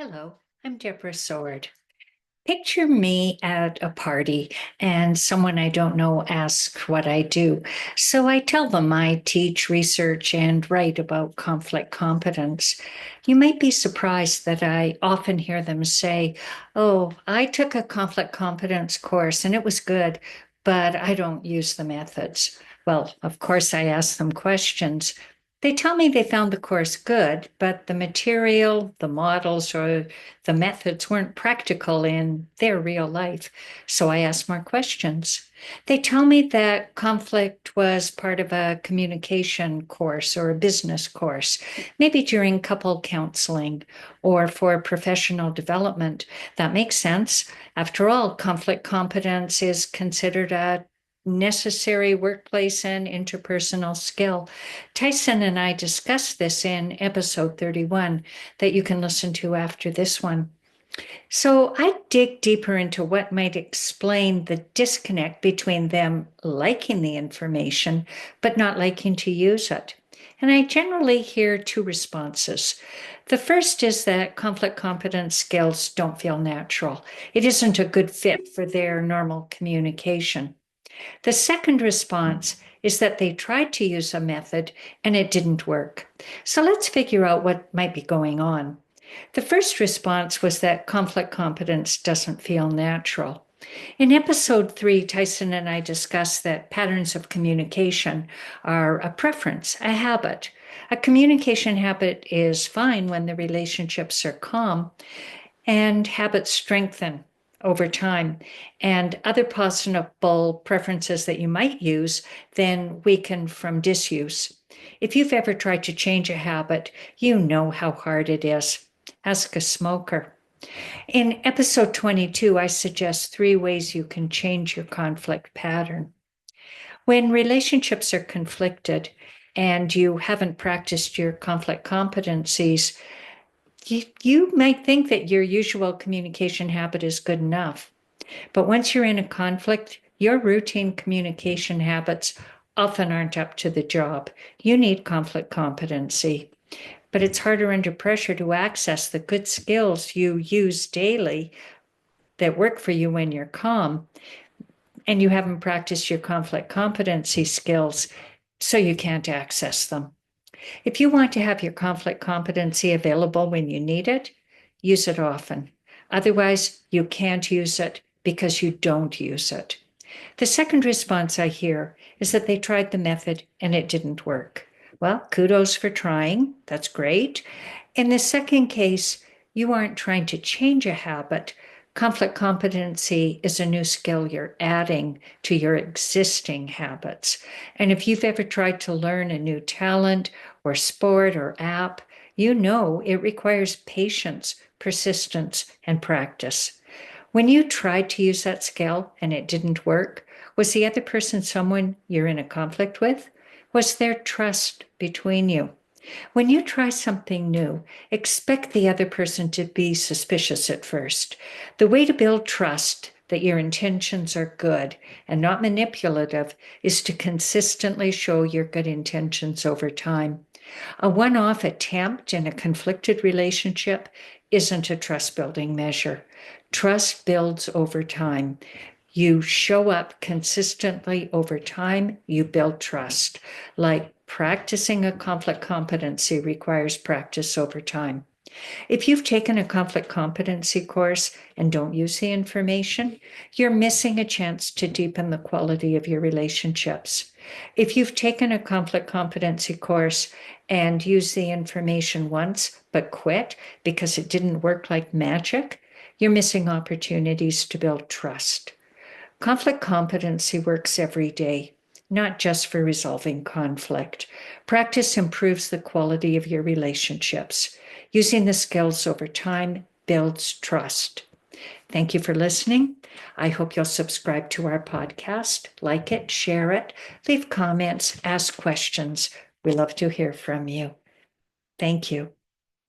Hello, I'm Deborah Sword. Picture me at a party and someone I don't know asks what I do. So I tell them I teach, research, and write about conflict competence. You might be surprised that I often hear them say, "Oh, I took a conflict competence course and it was good, but I don't use the methods." Well, of course, I ask them questions. They tell me they found the course good, but the material, the models, or the methods weren't practical in their real life. So I asked more questions. They tell me that conflict was part of a communication course or a business course, maybe during couple counseling or for professional development. That makes sense. After all, conflict competence is considered a necessary workplace and interpersonal skill. Tyson and I discussed this in episode 31 that you can listen to after this one. So I dig deeper into what might explain the disconnect between them liking the information but not liking to use it. And I generally hear two responses. The first is that conflict competence skills don't feel natural. It isn't a good fit for their normal communication. The second response is that they tried to use a method and it didn't work. So let's figure out what might be going on. The first response was that conflict competence doesn't feel natural. In episode 3, Tyson and I discussed that patterns of communication are a preference, a habit. A communication habit is fine when the relationships are calm, and habits strengthen over time. And other possible preferences that you might use then weaken from disuse. If you've ever tried to change a habit, you know how hard it is. Ask a smoker. In episode 22, I suggest 3 ways you can change your conflict pattern. When relationships are conflicted and you haven't practiced your conflict competencies, you might think that your usual communication habit is good enough. But once you're in a conflict, your routine communication habits often aren't up to the job. You need conflict competency. But it's harder under pressure to access the good skills you use daily that work for you when you're calm, and you haven't practiced your conflict competency skills, so you can't access them. If you want to have your conflict competency available when you need it, use it often. Otherwise, you can't use it because you don't use it. The second response I hear is that they tried the method and it didn't work. Well, kudos for trying. That's great. In the second case, you aren't trying to change a habit. Conflict competency is a new skill you're adding to your existing habits. And if you've ever tried to learn a new talent or sport or app, you know it requires patience, persistence, and practice. When you tried to use that skill and it didn't work, was the other person someone you're in a conflict with? Was there trust between you? When you try something new, expect the other person to be suspicious at first. The way to build trust that your intentions are good and not manipulative is to consistently show your good intentions over time. A one-off attempt in a conflicted relationship isn't a trust-building measure. Trust builds over time. You show up consistently over time, you build trust. Like practicing a conflict competency requires practice over time. If you've taken a conflict competency course and don't use the information, you're missing a chance to deepen the quality of your relationships. If you've taken a conflict competency course and used the information once but quit because it didn't work like magic, you're missing opportunities to build trust. Conflict competency works every day, not just for resolving conflict. Practice improves the quality of your relationships. Using the skills over time builds trust. Thank you for listening. I hope you'll subscribe to our podcast, like it, share it, leave comments, ask questions. We love to hear from you. Thank you.